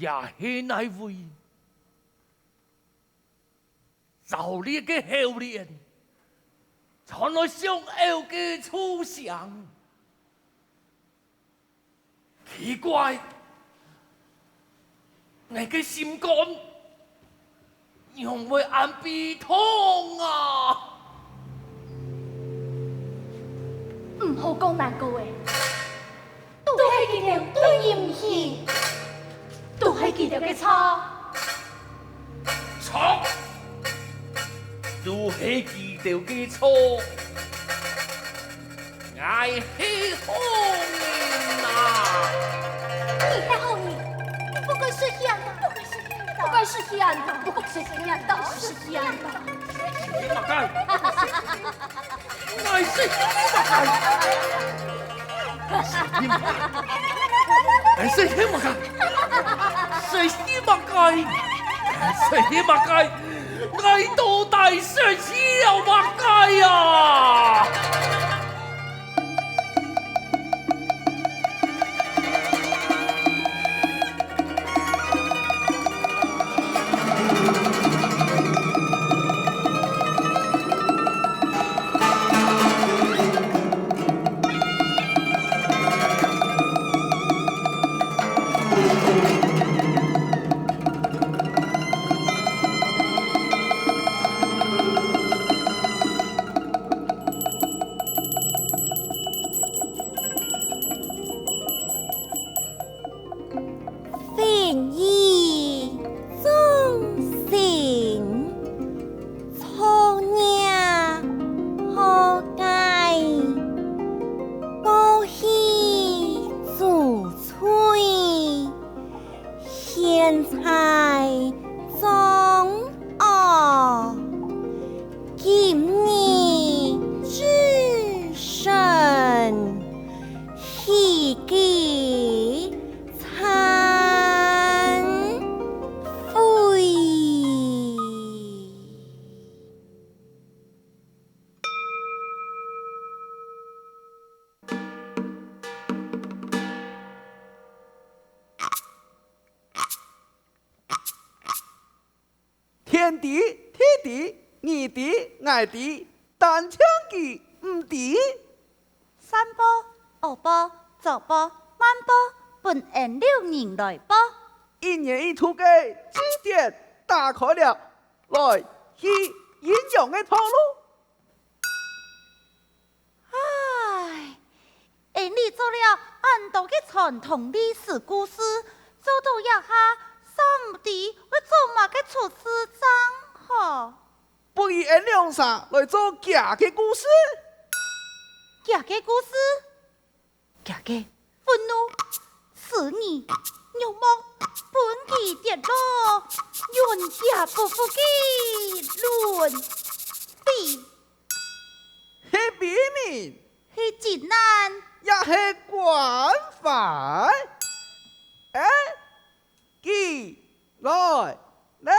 也是那位造孽的后人，传来上后的出相。奇怪，我的心肝让会按鼻痛啊！唔好讲难过的，都系记条对阴气。都系记条嘅错，错，都系记条嘅错，我系好人啊！你系好人，不过是骗的，不过是骗的，不过是骗的，不是骗的。你马该，我是你马该，我是你马该。谁你马该？谁你马该？我到底是起了马该呀！天地、天地、二地、爱地，但枪技唔地。三波、二波、左波、慢波，本按六人来波。一年一度嘅祭典打开了，来去阴阳嘅道路。啊！传统历史故事，做到一下，三弟会做嘛个出师章吼？不以颜良啥来做假的故事？假个故事，假个愤怒，使你肉梦本其跌落，冤家不服气，论地是笔名，是济南，也是官犯。哎，记来来。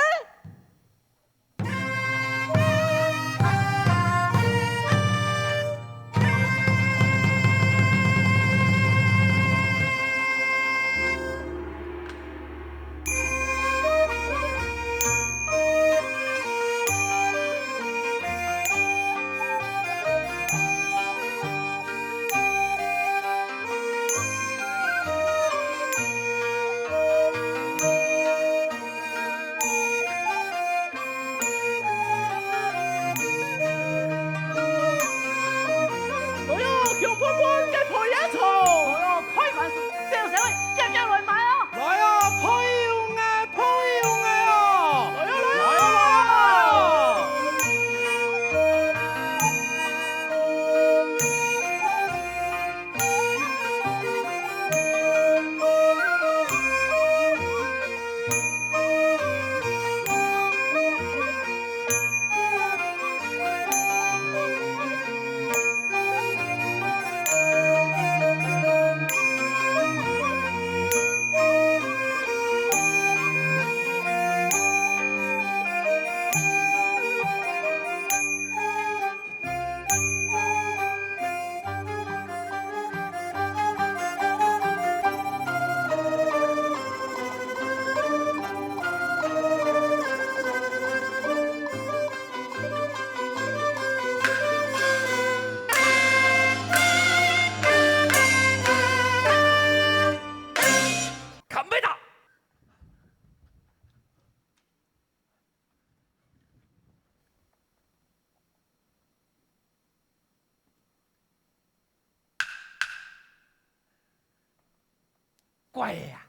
乖呀，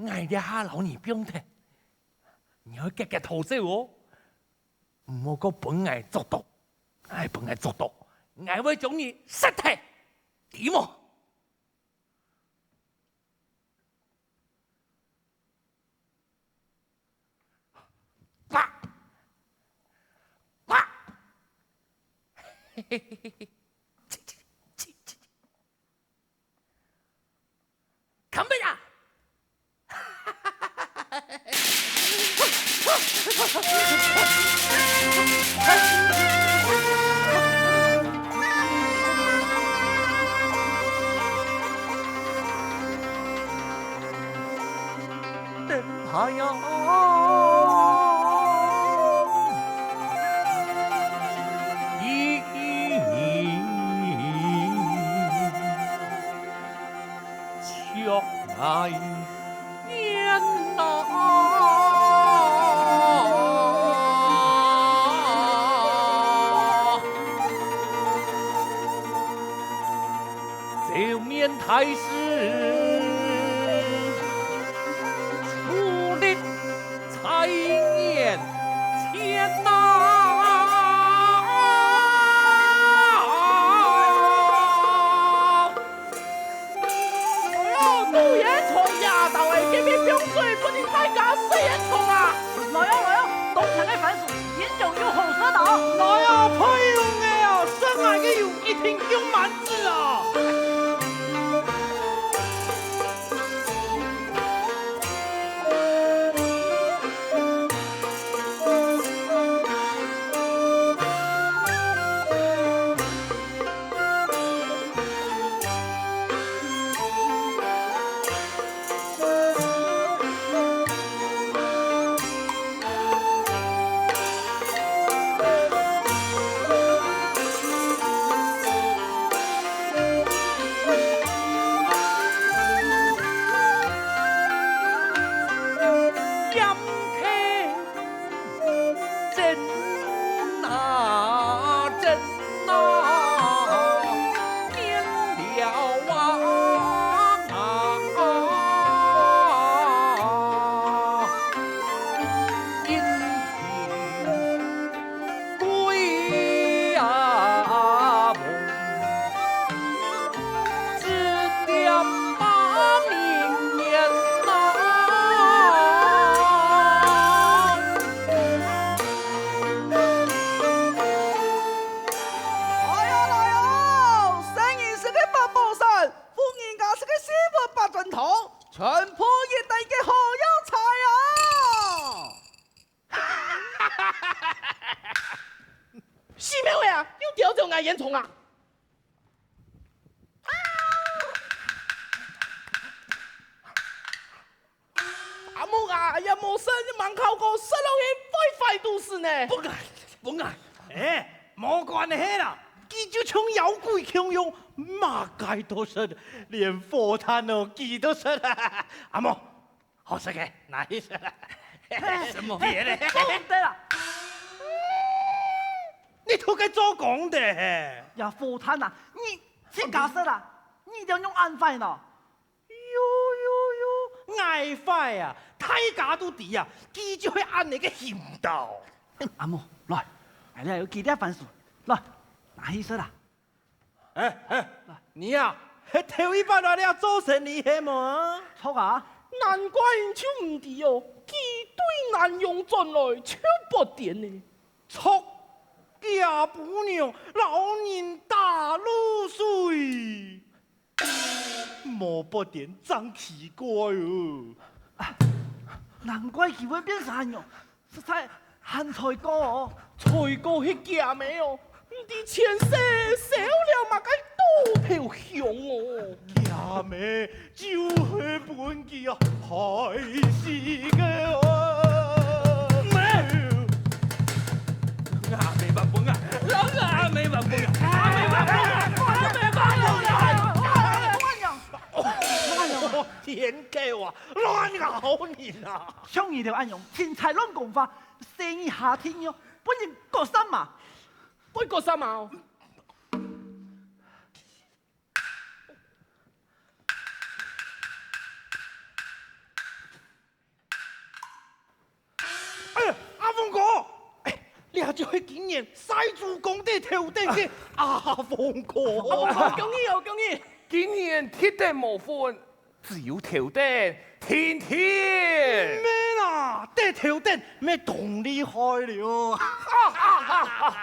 爱的下老你不用听，你要结结头先哦，唔好个本爱作毒，爱本爱作毒，爱会将你杀退，点么？呱呱，嘿嘿嘿嘿嘿。看不呀！灯塔呀，来年呐，这面太师出力才年前呐。来啊，配用的啊，生来嘅用一听用满字啊！虫啊！阿木啊，也冇生盲考过，生落去快都是呢。不爱，哎，冇关系啦，佢就像妖怪强用，马街都识，连火炭哦，佢都识啊！阿木，好食嘅，哪一食？什么别嘞？对了，你都该做工的。呀，火炭呐，你先假设啦，你一定要用安排呢。爱快啊！大家都知啊，佢就会按你个行道。阿木，来，你要记点番薯，来，拿起身啦。你呀，头一班来了，做生意的嘛？错啊！难怪因就唔知哦，佢对南用转来超不点呢。错，家不娘，老人大露水，莫不点真奇怪哦。难怪佢会变山哟，实在汉才哥哦。才哥迄家妹哦，唔知前世少了嘛个多条香哦。家妹就是本家害死嘅哦。没办法啊，老没办法啊，没办法。天给我乱咬你啦！像你条暗用，天才乱讲法，生意下天哟，本人过心嘛。不过三毛，哎，阿峰哥，哎，你就係今年西主公的頭頂嘅阿峰哥。恭喜哦，恭喜！今年鐵定無分，只有頭頂天天。咩啦？啲頭頂咩咁厲害了？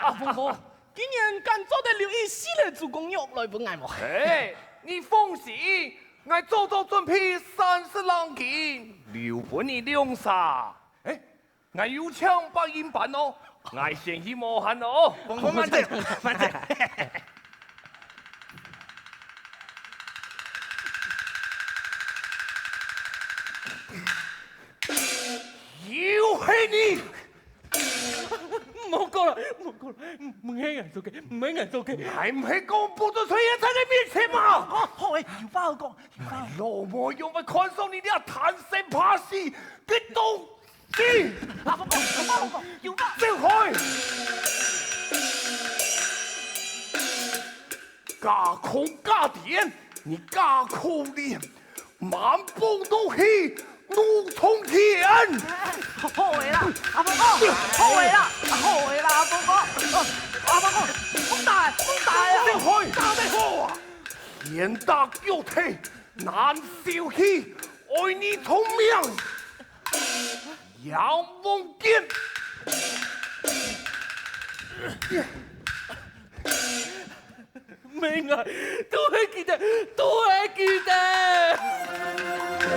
阿峰哥，今年敢做得留意新的主公肉來本愛冇？哎，你放心，我做準備30郎件，留本你兩沙。哎，我有槍把音辦哦，我先去磨汗哦。慢點，慢點。又係你！唔好啦，唔係人做嘅，唔係人做嘅，係唔係講不准出現在你面前嘛？好誒，要包講，要包。老母用咪看上你啲貪生怕死嘅東西！阿峰哥，要包。走開！假口假點，你假口臉，滿布都氣。怒衝天！好嘅啦，阿峰哥，好嘅啦，好嘅啦，阿峰哥，阿峰哥，風大啊！走開！打得好啊！天大腳踢，難消氣，愛你聰明，楊夢見。明啊，都係記得，都係記得。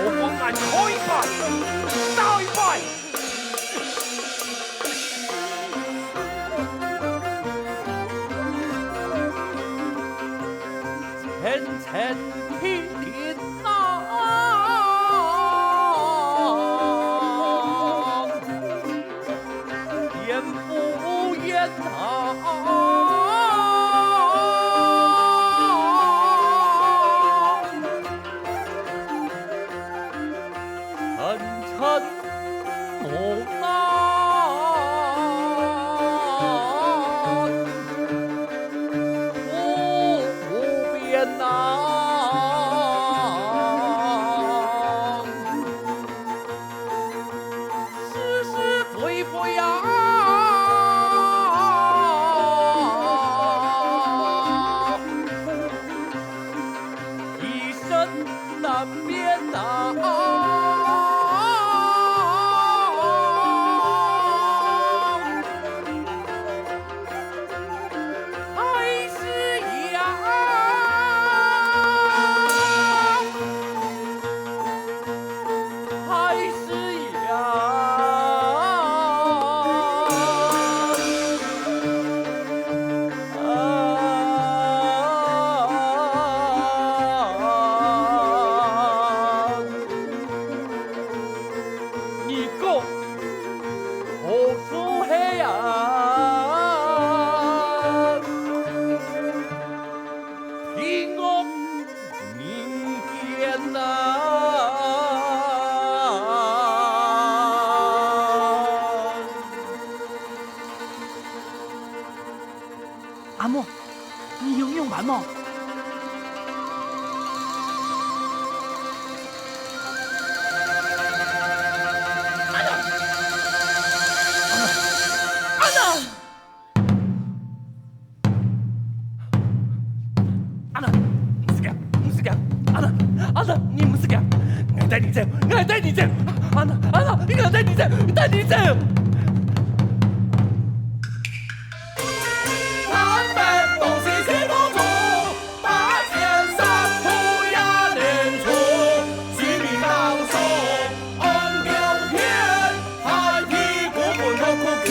我講眼開敗，大敗。層層天天藍，天不言難。音乐人间呐。阿嬷，你用完么？阿娜，你唔是嘅，我带你走，我带你走，阿娜，我带你走，带你走。南北东西西东中，八千山土也连出，居民当守，安良天，海地古本有苦求。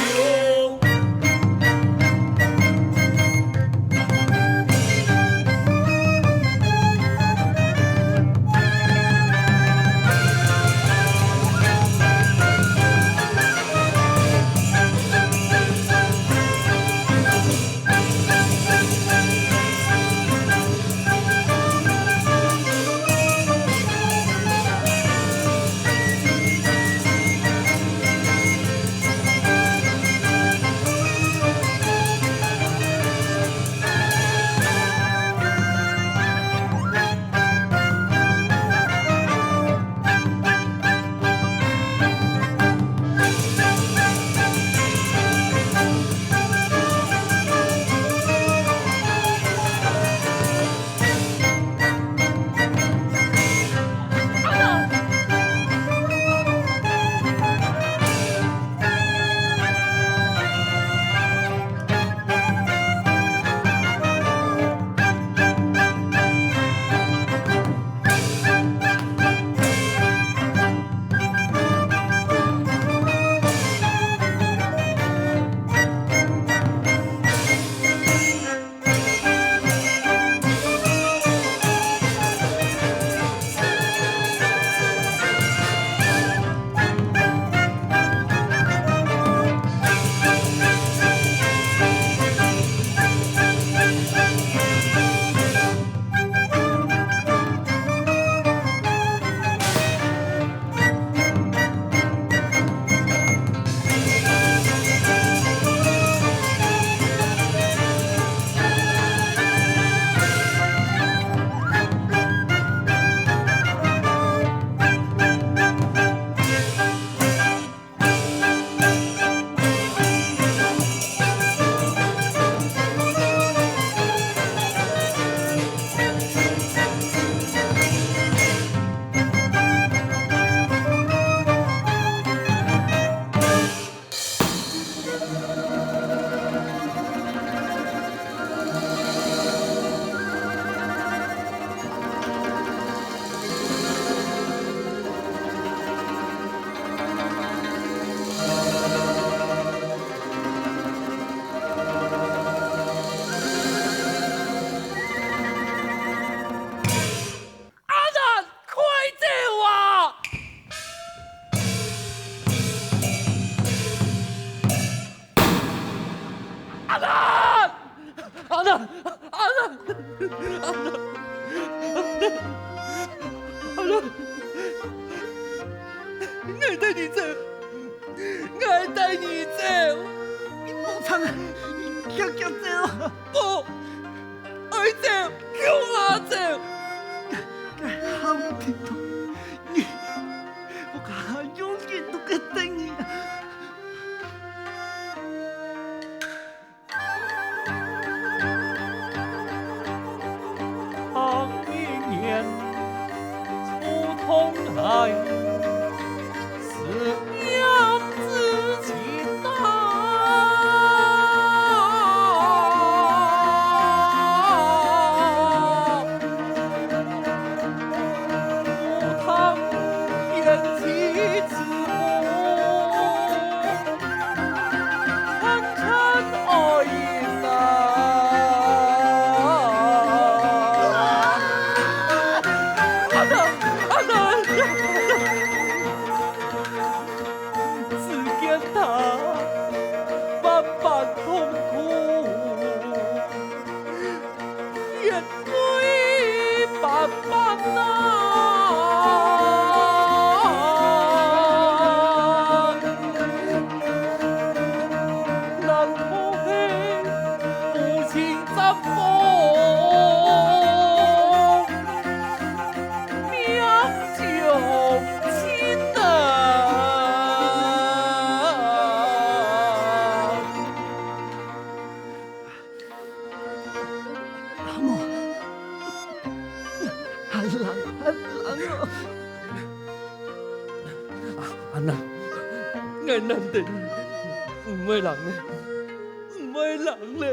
我带你走，我带你走。无常啊，叫走。不，爱走，叫我走。好听到你，我家永远都会等你。当一年初通海，是娘子情大。班啊！难可惜父亲怎么命就亲啊！阿嬷，很冷哦。安娜，我难得唔会人咧，唔会人咧。